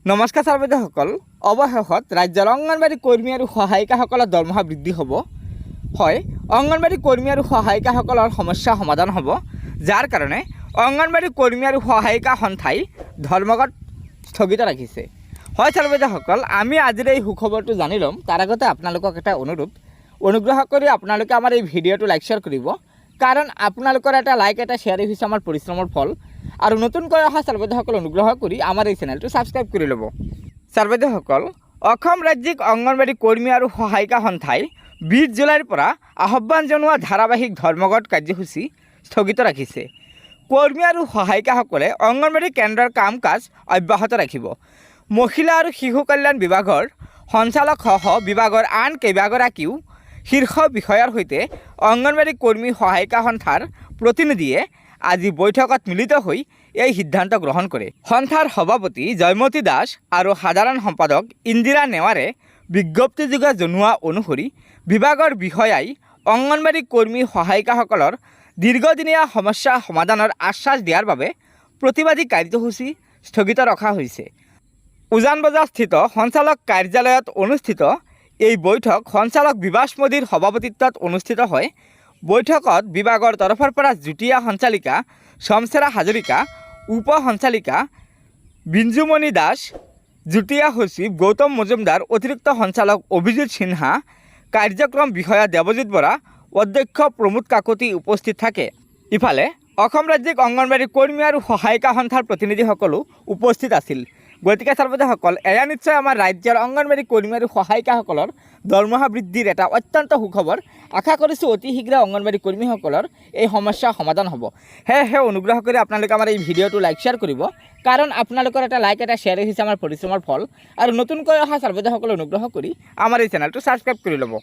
নমস্কাৰ ছাৰবাইদেউসকল, অৱশেষত ৰাজ্যৰ অংগনবাড়ী কৰ্মী আৰু সহায়িকাসকলৰ দৰমহা বৃদ্ধি হ'ব। হয়, অংগনবাড়ী কৰ্মী আৰু সহায়িকাসকলৰ সমস্যা সমাধান হ'ব, যাৰ কাৰণে অংগনবাড়ী কৰ্মী আৰু সহায়িকা সন্থাই ধৰ্মঘট স্থগিত ৰাখিছে। হয় ছাৰবাইদেউসকল, আমি আজিৰ এই সুখবৰটো জানি ল'ম। তাৰ আগতে আপোনালোকক এটা অনুগ্ৰহ কৰি আপোনালোকে আমাৰ এই ভিডিঅ'টো লাইক শ্বেয়াৰ কৰিব, কাৰণ আপোনালোকৰ এটা লাইক এটা শ্বেয়াৰেই হৈছে আমাৰ পৰিশ্ৰমৰ ফল। আৰু নতুনকৈ অহা ছাৰবাইদেউসকল অনুগ্ৰহ কৰি আমাৰ এই চেনেলটো ছাবস্ক্ৰাইব কৰি ল'ব। ছাৰবাইদেউসকল, অসম ৰাজ্যিক অংগনবাড়ী কৰ্মী আৰু সহায়িকা সন্থাই 20 জুলাইৰ পৰা আহ্বান জনোৱা ধাৰাবাহিক ধৰ্মঘট কাৰ্যসূচী স্থগিত ৰাখিছে। কৰ্মী আৰু সহায়িকাসকলে অংগনবাড়ী কেন্দ্ৰৰ কাম কাজ অব্যাহত ৰাখিব। মহিলা আৰু শিশু কল্যাণ বিভাগৰ সঞ্চালকসহ বিভাগৰ আন কেইবাগৰাকীও শীৰ্ষ বিষয়াৰ সৈতে অংগনবাড়ী কৰ্মী সহায়িকা সন্থাৰ প্ৰতিনিধিয়ে আজি বৈঠকত মিলিত হৈ এই সিদ্ধান্ত গ্ৰহণ কৰে। সন্থাৰ সভাপতি জয়মতী দাস আৰু সাধাৰণ সম্পাদক ইন্দিৰা নেৱাৰে বিজ্ঞপ্তিযোগে জনোৱা অনুসৰি বিভাগৰ বিষয়াই অংগনবাড়ী কৰ্মী সহায়িকাসকলৰ দীৰ্ঘদিনীয়া সমস্যা সমাধানৰ আশ্বাস দিয়াৰ বাবে প্ৰতিবাদী কাৰ্যসূচী স্থগিত ৰখা হৈছে। উজান বজাৰস্থিত সঞ্চালক কাৰ্যালয়ত অনুষ্ঠিত এই বৈঠক সঞ্চালক বিভাস মোদীৰ সভাপতিত্বত অনুষ্ঠিত হয়। বৈঠকত বিভাগৰ তৰফৰ পৰা যুটীয়া সঞ্চালিকা শমশেৰা হাজৰিকা, উপ সঞ্চালিকা বিঞ্জুমণি দাস, যুটীয়া সচিব গৌতম মজুমদাৰ, অতিৰিক্ত সঞ্চালক অভিজিৎ সিনহা, কাৰ্যক্ৰম বিষয়া দেৱজিৎ বৰা, অধ্যক্ষ প্ৰমোদ কাকতি উপস্থিত থাকে। ইফালে অসম ৰাজ্যিক অংগনবাড়ী কৰ্মী আৰু সহায়িকা সন্থাৰ প্ৰতিনিধিসকলো উপস্থিত আছিল। গতিকে ছাৰবাইদেউসকল, এয়া নিশ্চয় আমাৰ ৰাজ্যৰ অংগনবাড়ী কৰ্মী আৰু সহায়িকাসকলৰ দৰমহা বৃদ্ধিৰ এটা অত্যন্ত সুখবৰ। আশা কৰিছোঁ অতি শীঘ্ৰে অংগনবাড়ী কৰ্মীসকলৰ এই সমস্যা সমাধান হ'ব। সেয়েহে অনুগ্ৰহ কৰি আপোনালোকে আমাৰ এই ভিডিঅ'টো লাইক শ্বেয়াৰ কৰিব, কাৰণ আপোনালোকৰ এটা লাইক এটা শ্বেয়াৰেই হৈছে আমাৰ পৰিশ্ৰমৰ ফল। আৰু নতুনকৈ অহা ছাৰবাইদেউসকলে অনুগ্ৰহ কৰি আমাৰ এই চেনেলটো ছাবস্ক্ৰাইব কৰি ল'ব।